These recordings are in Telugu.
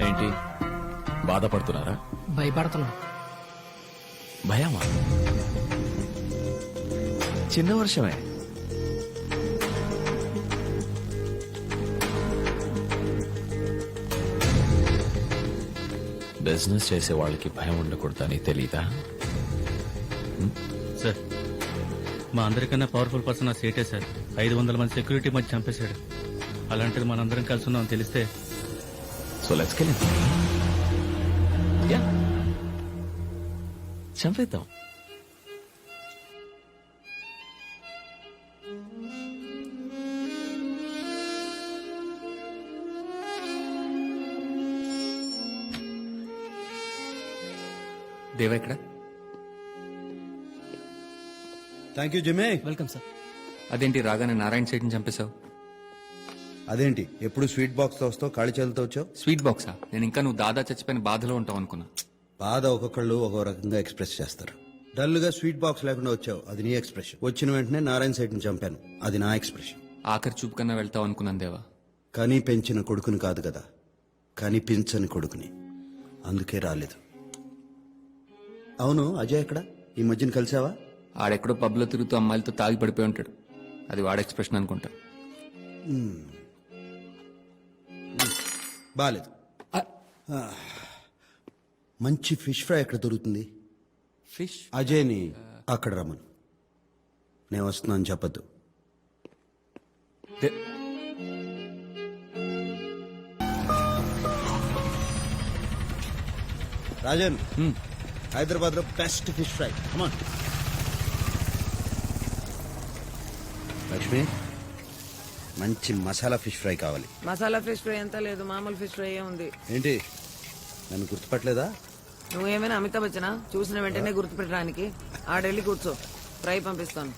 ఏంటి బాధపడుతున్నారా? భయపడుతున్నా. భయమా? చిన్న వర్షమే. బిజినెస్ చేసే వాళ్ళకి భయం ఉండకూడదని తెలీదా? సార్, మా అందరికన్నా పవర్ఫుల్ పర్సన్ ఆ సేటే సార్. 500 మంది సెక్యూరిటీ మధ్య చంపేశాడు. అలాంటిది మనందరం కలిసి ఉన్నాం తెలిస్తే. So let's kill him. Yeah, చంపేద్దాం. దేవా ఇక్కడ. Thank you Jimmy. Welcome sir. అదేంటి రాగానే నారాయణ సైట్ని చంపేశావు? అదేంటి ఎప్పుడు స్వీట్ బాక్స్ తో వస్తావు, ఖాళీ చేతులతో వచ్చావు? స్వీట్ బాక్సా? నేను ఇంకా నువ్వు దాదా చచ్చిపోయిన బాధలో ఉంటావు అనుకున్నా. బాధ ఒక్కొక్కళ్ళు ఒక్కో రకంగా ఎక్స్ప్రెస్ చేస్తారు. డల్ గా స్వీట్ బాక్స్ లేకుండా వచ్చావు, అది నీ ఎక్స్ప్రెషన్. వచ్చిన వెంటనే నారాయణ సైట్ ని చంపాను, అది నా ఎక్స్ప్రెషన్. ఆఖరి చూపు కన్నా వెళ్తావు అనుకున్నాను దేవా. కానీ పెంచిన కొడుకుని కాదు కదా, కనిపించని కొడుకుని, అందుకే రాలేదు. అవును, అజయ్ ఎక్కడ? ఈ మధ్యన కలిసావా? ఆడెక్కడో పబ్లో తిరుగుతూ అమ్మాయిలతో తాగి పడిపోయి ఉంటాడు. అది వాడ ఎక్స్ప్రెషన్ అనుకుంటా. బాలేదు. మంచి ఫిష్ ఫ్రై ఎక్కడ దొరుకుతుంది? ఫిష్? అజయ్ని అక్కడ రమ్మను. నేను వస్తున్నాను చెప్పద్దు. రాజన్, హైదరాబాద్ లో బెస్ట్ ఫిష్ ఫ్రై. కమాన్. లక్ష్మి, మంచి మసాలా ఫిష్ ఫ్రై కావాలి. మసాలా ఫిష్ ఫ్రై ఎంత లేదు, మామూలు ఫిష్ ఫ్రై ఉంది. ఏంటి, నన్ను గుర్తుపట్టలేదా? నువ్వేమైనా అమితాబ్ బచ్చనా చూసిన వెంటనే గుర్తుపెట్టడానికి? ఆడెళ్ళి కూర్చో, ఫ్రై పంపిస్తాను.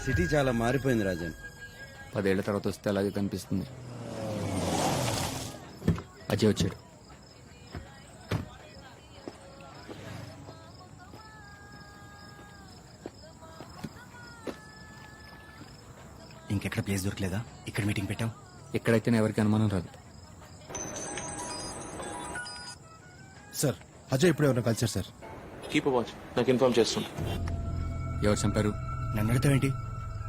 సిటీ చాలా మారిపోయింది రాజన్. 10 ఏళ్ల తర్వాత వస్తే అలాగే కనిపిస్తుంది. అజయ్ వచ్చాడు. ఇంకెక్కడ ప్లేస్ దొరకలేదా? ఇక్కడ మీటింగ్ పెట్టాం. ఎక్కడైతే ఎవరికి అనుమానం రాదు. సార్, అజయ్ ఇప్పుడే ఎవరైనా కలిసారు సార్. కీప్ వాచ్, నాకు ఇన్ఫార్మ్ చేస్తున్నా. ఎవరు చంపారు? నన్ను అడుగుతావేంటి?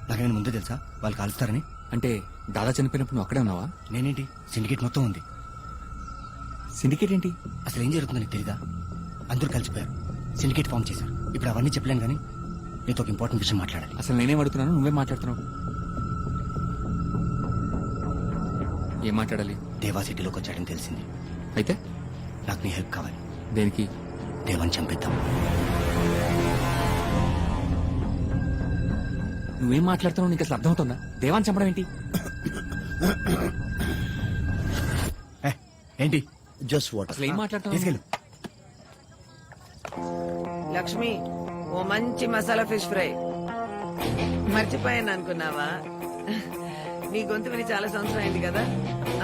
నాకేమైనా ముందే తెలుసా వాళ్ళు కాలుస్తారని? అంటే దాదా చనిపోయినప్పుడు నువ్వు అక్కడే ఉన్నావా? నేనేంటి, సిండికేట్ మొత్తం ఉంది. సిండికేట్ ఏంటి? అసలు ఏం జరుగుతుందో నీకు తెలీదా? అందరూ కలిసిపోయారు, సిండికేట్ ఫామ్ చేశారు. ఇప్పుడు అవన్నీ చెప్పలేను కానీ నీతో ఒక ఇంపార్టెంట్ విషయం మాట్లాడాలి. అసలు నేనేం అడుగుతున్నాను, నువ్వే మాట్లాడుతున్నావు. ఏం మాట్లాడాలి? దేవా సిటీలోకి వచ్చాడని తెలిసింది. అయితే నాకు నీ హెల్ప్ కావాలి. దేనికి? దేవాన్ని చంపేద్దాం. నువ్వేం మాట్లాడుతున్నావు? నీకు అసలు అర్థమవుతుందా? దేవాన్ని చంపడం ఏంటి? ఏంటి జస్ట్ వాటర్. అసలు ఏం మాట్లాడుతున్నావు? తీసుకెళ్ళు. లక్ష్మి, ఓ మంచి మసాలా ఫిష్ ఫ్రై. మర్చిపోయాను అనుకున్నావా? నీ గొంతు విని చాలా సంవత్సరం అయింది కదా,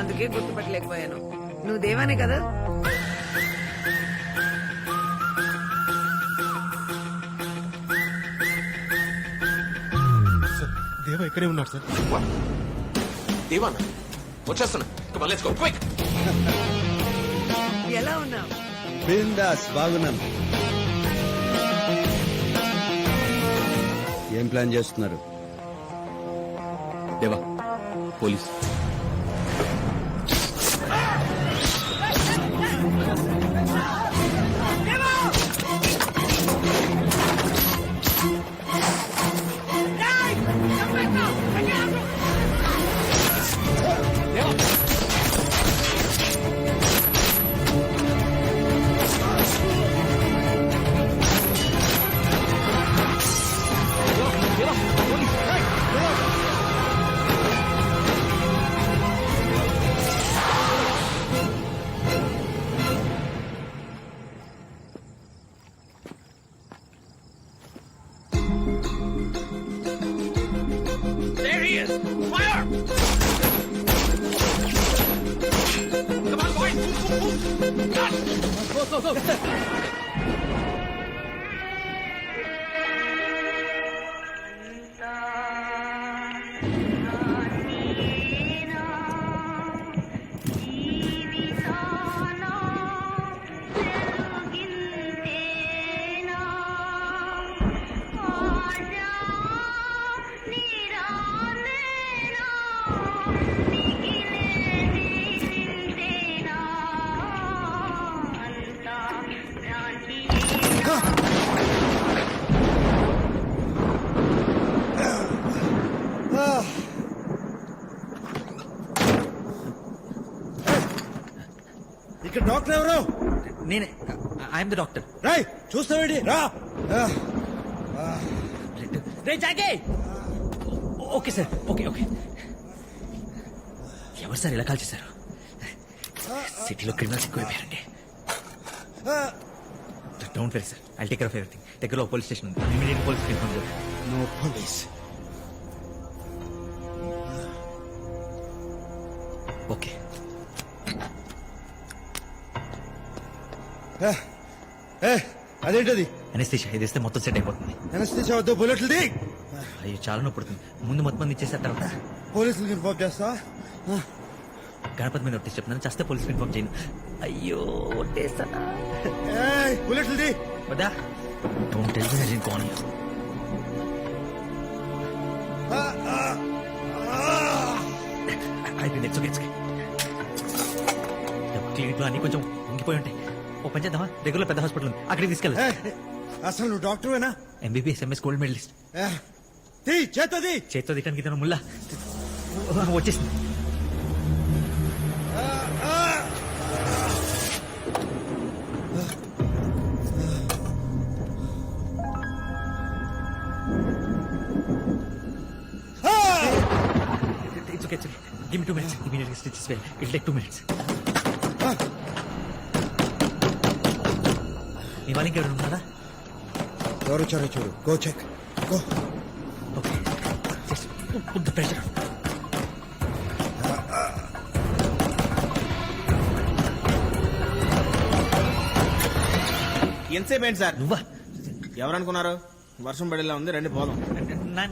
అందుకే గుర్తుపట్టలేకపోయాను. నువ్వు దేవానే కదా? దేవా ఇక్కడే ఉన్నాడు సార్. దేవానా వచ్చేస్తున్నా. Come on, let's go, quick. ఎలా ఉన్నావు? బిందాస్, బాగున్నాను. ఏం ప్లాన్ చేస్తున్నారు? Deva, police. There he is. Fire! ఇక్కడ డాక్టర్ ఎవరు? నేనే ఐఎమ్ ద డాక్టర్. రాయ్ చూస్తావేంటి రా. రే జాగే. Okay sir, okay okay. ఎవరు సార్ ఇలా కాల్ చేశారు? సిటీలో క్రిమినల్స్ ఎక్కువైపోయారండి. Don't worry sir, I take care of everything. దగ్గరలో పోలీస్ స్టేషన్ ఉంది, ఇమీడియట్ పోలీస్ ఇన్ఫార్మ్ చేయండి. No police. ఓకే. అదేంటది? అనెస్థీషియా ఇది ఇస్తే మొత్తం సెట్ అయిపోతుంది. అనస్థిషియా వద్దు, బుల్లెట్లు ది. అయ్యో చాలా నొప్పి పడుతుంది. ముందు మొత్తం మంది ఇచ్చేసిన తర్వాత పోలీసులకు ఇన్ఫార్మ్ చేస్తా. గణపతి మీద ఒట్టి చెప్తున్నాను, చేస్తే పోలీసులు ఇన్ఫార్మ్ చేయను. అయ్యో ఒట్టేస్తానా? బుల్లెట్లు ది. వద్దా? Don't tell me I didn't call you. అయిపోయింది. It's okay, it's okay. Clinic లో అన్ని కొంచెం ఉంగిపోయి ఉంటాయి. ఓ పని చేద్దామా, దగ్గరలో పెద్ద హాస్పిటల్ ఉంది, అక్కడికి తీసుకెళ్ళి. అసలు నువ్వు డాక్టర్వేనా? MBBS MS gold medalist. చేతది. చేతితో తిట్టడానికి తన ముల్లా వచ్చేసింది. It's okay, it's okay. Give me 2 minutes. Immediately stitch this way. It'll take 2 minutes. నీ వాళ్ళకి ఎవరు ఉన్నారా? ఎవరు వచ్చారో చూడు. Go check. Go. Okay. Just put the pressure on. ఎంతసేపు ఏంటి సార్? నువ్వా? ఎవరనుకున్నారు? వర్షం పడేలా ఉంది, రండి పోదాం.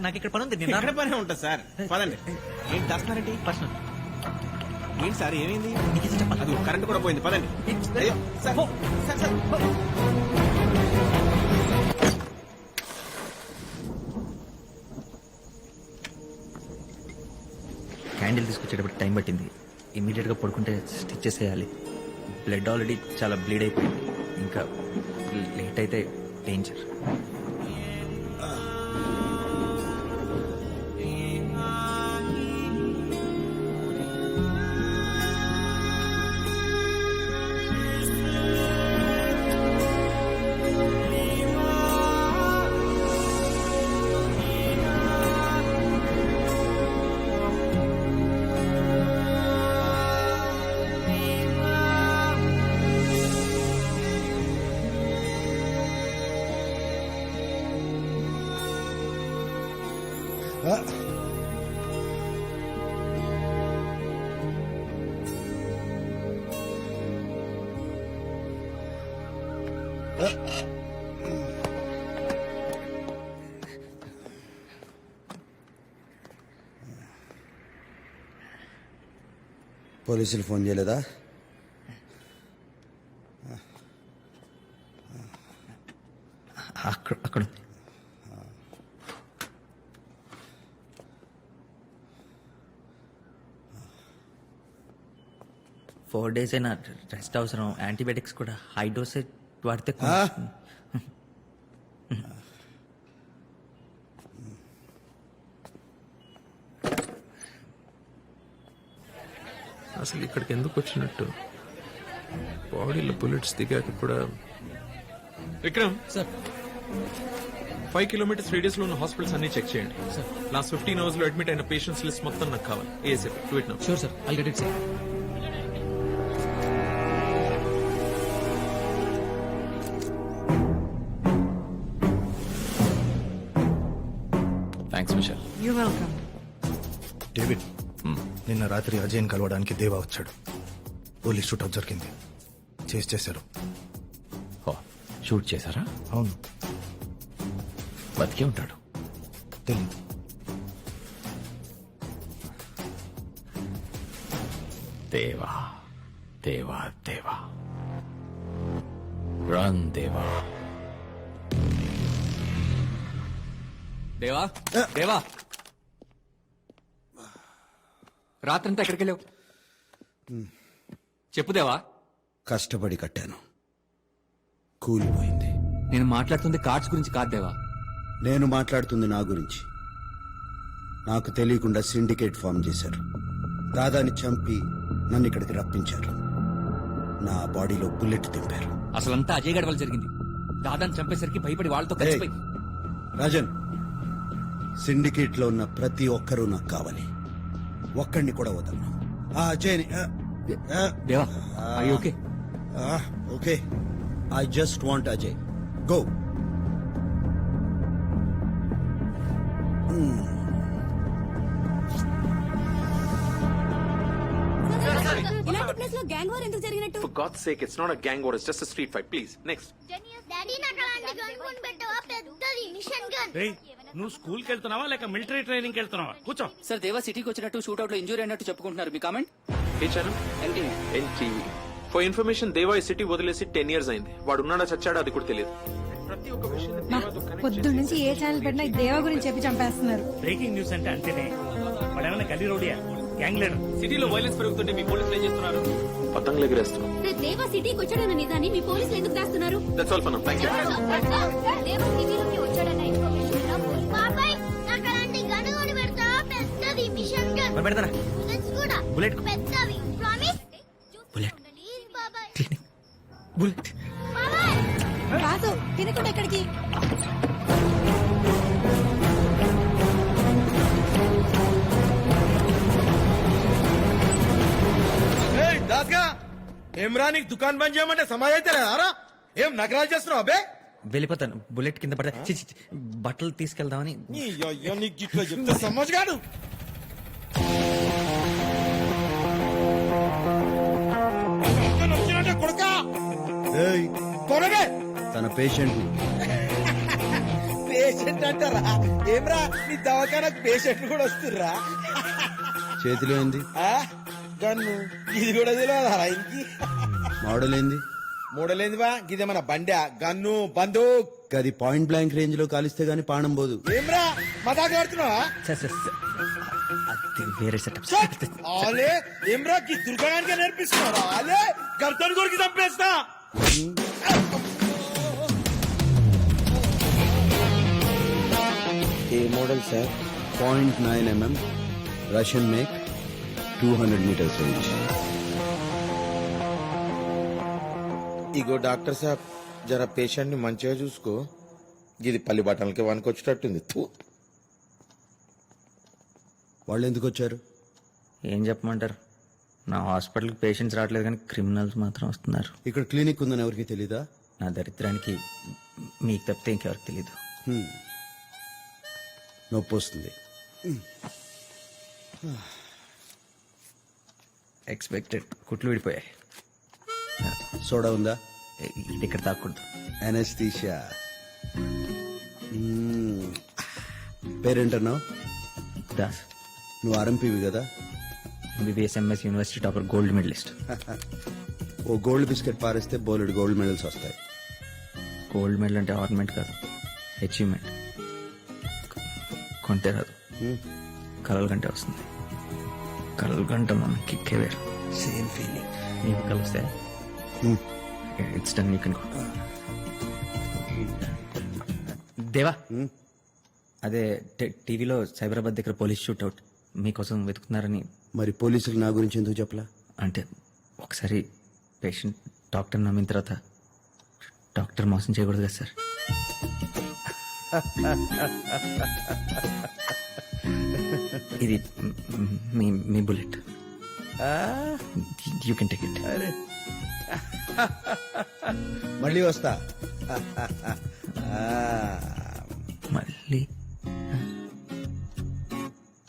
నాకు ఇక్కడ పని ఉంది. నేను ఎక్కడ పని ఉంటుంది సార్? పదండి. ఏంటి దాస్తున్నారండి? పర్సనల్. ఏంటి సార్ ఏమైంది? నీకు చెప్పాలి. అది కరెంట్ కూడా పోయింది, పదండి. అయ్యో, సార్, సార్, సార్. క్యాండిల్ తీసుకొచ్చేటప్పుడు టైం పట్టింది. ఇమీడియట్ గా పడుకుంటే స్టిచ్ చేసేయాలి. బ్లడ్ ఆల్రెడీ చాలా బ్లీడ్ అయిపోయింది. ఇంకా లేట్ అయితే డేంజర్. పోలీసులు ఫోన్ చేయలేదా? అక్కడ ఉంది. ఫోర్ డేస్ అయినా రెస్ట్ అవసరం. యాంటీబయాటిక్స్ కూడా హై డోసేజ్ వాడితే అసలు ఇక్కడికి ఎందుకు వచ్చినట్టు? బాడీలో బుల్లెట్స్ దిగాక కూడా. విక్రమ్ సార్ 5 kilometers రేడియస్ లో ఉన్న హాస్పిటల్స్ అన్ని చెక్ చేయండి. లాస్ట్ 15 hours లో అడ్మిట్ అయిన పేషెంట్స్ లిస్ట్ మొత్తం నాకు కావాలి. ASF do it now. Sure sir, I'll get it sir. Thanks Mitchell. You welcome. David, నిన్న రాత్రి అజయ్ని కలవడానికి దేవా వచ్చాడు. పోలీస్ షూట్ జరిగింది. చేశారు. షూట్ చేశారా? అవును, బతికే ఉంటాడు. తెలీదు. దేవా దేవా దేవా, రన్ దేవా. దేవా దేవా, రాత్రంతా ఎక్కడికి వెళ్ళావు? చెప్పు దేవా. కష్టపడి కట్టాను, కూలిపోయింది. నేను మాట్లాడుతుంది కార్డ్స్ గురించి కాదు దేవా. నేను మాట్లాడుతుంది నా గురించి. నాకు తెలియకుండా సిండికేట్ ఫామ్ చేశారు. దాదాని చంపి నన్ను ఇక్కడికి రప్పించారు. నా బాడీలో బుల్లెట్ దింపారు. అసలంతా అజయ్ గడ్ వల్ల జరిగింది. దాదాని చంపేసరికి భయపడి వాళ్ళతో కలిసిపోయి. రాజన్, సిండికేట్ లో ఉన్న ప్రతి ఒక్కరూ నాకు కావాలి. ఒక్కడిని కూడా వదలను. ఆ అజయ్ని దేవా, okay okay, I just want Ajay. Go. ఇలాంటి ప్లేస్ లో గ్యాంగ్ వార్ ఎందుకు జరిగినట్టు? For God's sake, it's not a gang war, it's just a street fight. Please, next. Daddy నాకు అలాంటి గన్ కొని పెట్టవా? పెద్దది మిషన్ గన్. నువ్వు స్కూల్ కి వెళ్తున్నావా లేక మిలిటరీ ట్రైనింగ్ కి వెళ్తున్నావా? కూర్చో. సార్, దేవా సిటీకి వచ్చినట్టు షూట్అవుట్ లో ఇంజూరీ అయినట్టు చెప్పుకుంటున్నారు. మీ కామెంట్? ఏ ఛానల్? NTV. For information, దేవా ఈ సిటీ వదిలేసి 10 years అయింది. వాడు ఉన్నాడా చచ్చాడా అది కూడా తెలియదు. ప్రతి ఒక్క విషయం పొద్దు నుంచి ఏ ఛానల్ పెట్టినా ఈ దేవా గురించి చెప్పి చంపేస్తున్నారు. బ్రేకింగ్ న్యూస్ అంటే అంతేనే. వాడేమన్నా గల్లీ రోడియా, గ్యాంగ్ లీడర్? సిటీలో వైలెన్స్ పెరుగుతుంటే మీ పోలీసులు ఏం చేస్తున్నారు? పతంగులు ఎగరేస్తున్నాం. దేవా సిటీకి వచ్చాడన్న నిజాన్ని మీ పోలీసులు ఎందుకు దాస్తున్నారు? That's all for now. Thank you. దేవా సిటీలోకి వచ్చాడన్న ఇన్ఫర్మేషన్ బాబాయ్ నాకు అలాంటి గన్ కొని పెడతావా? పెద్దది మిషన్ గన్. పెడతారా? బుల్లెట్స్ కూడా బుల్లెట్ పెద్దవి. ప్రామిస్? బుల్లెట్ ప్లీజ్ బాబాయ్. బుల్లెట్ బాబాయ్ రాజు తినకుండా ఎక్కడికి? దాస్గా ఏమ్రా, నీకు దుకాణం బంద్ చేయమంటే సమాజ్ అయితే లేదారా? ఏం నగరాలు చేస్తున్నావు అబ్బే? వెళ్ళిపోతాను. బుల్లెట్ కింద పడతా. చి, చి, చి. బట్టలు తీసుకెళ్దామని. నీ అయ్యో, నీకు ఇట్లా చెప్తే సమాజ్ కాదు. కొడుకా ఏయ్, కొనగే తన పేషెంట్ పేషెంట్ అంటారా? ఏమ్రా, నీ దవాఖానకు పేషెంట్ కూడా వస్తుర్రా? చేతిలో ఏంది? ఆ? గన్ను ఇది కూడా తెలియదారా? ఇంకి మోడల్ ఏంది? మూడలేంది బా, గిదేమన్నా బండా? గన్ను బందూక్. అది పాయింట్ బ్లాంక్ రేంజ్ లో కాలిస్తే గానీ పానం పోదు. ఏమ్రా మదాక ఆడుతున్నావా? Sir, sir, sir. అది వేరే సెటప్. ఆలే ఏమ్రా, కి దుర్గానికి నేర్పిస్తున్నారా? ఆలే గర్దన్ కొరికి చంపేస్తా. ఏ model sir? 0.9 mm, Russian make, 200 meters range. ఇగో డాక్టర్ సాబ్, జర పేషెంట్ ని మంచిగా చూసుకో. ఇది పల్లి బట్టలకి వనుకొచ్చేటట్టుంది. వాళ్ళు ఎందుకు వచ్చారు? ఏం చెప్పమంటారు? నా హాస్పిటల్కి పేషెంట్స్ రావట్లేదు కానీ క్రిమినల్స్ మాత్రం వస్తున్నారు. ఇక్కడ క్లినిక్ ఉందని ఎవరికి తెలీదా? నా దరిద్రానికి మీకు తప్పితే ఇంకెవరికి తెలీదు. నొప్పి వస్తుంది. ఎక్స్పెక్టెడ్. కుట్లు విడిపోయాయి. సోడా ఉందా? ఇది ఇక్కడ తాకూడదు. అనస్థీషియా. పేరేంటన్నావు? దాస్. నువ్వు ఆర్ఎంపీవి కదా? MBBS MS university topper, gold medalist. ఓ గోల్డ్ బిస్కెట్ పారేస్తే బోలెడు గోల్డ్ మెడల్స్ వస్తాయి. గోల్డ్ మెడల్ అంటే ఆర్నమెంట్ కాదు, అచీవ్మెంట్. కొంటే రాదు, కలలు గంటే వస్తుంది. కలలు గంట మన కిక్కే వేరు. Same feeling. నీకు కలిస్తే it's done. You can go. దేవా, అదే టీవీలో సైబరాబాద్ దగ్గర పోలీస్ షూట్అవుట్ మీకోసం వెతుకుతున్నారని. మరి పోలీసులు నా గురించి ఎందుకు చెప్పలా? అంటే ఒకసారి పేషెంట్ డాక్టర్ నమ్మిన తర్వాత డాక్టర్ మోసం చేయకూడదు కదా సార్. ఇది మీ bullet. You can take it. మళ్ళీ వస్తా. మళ్ళీ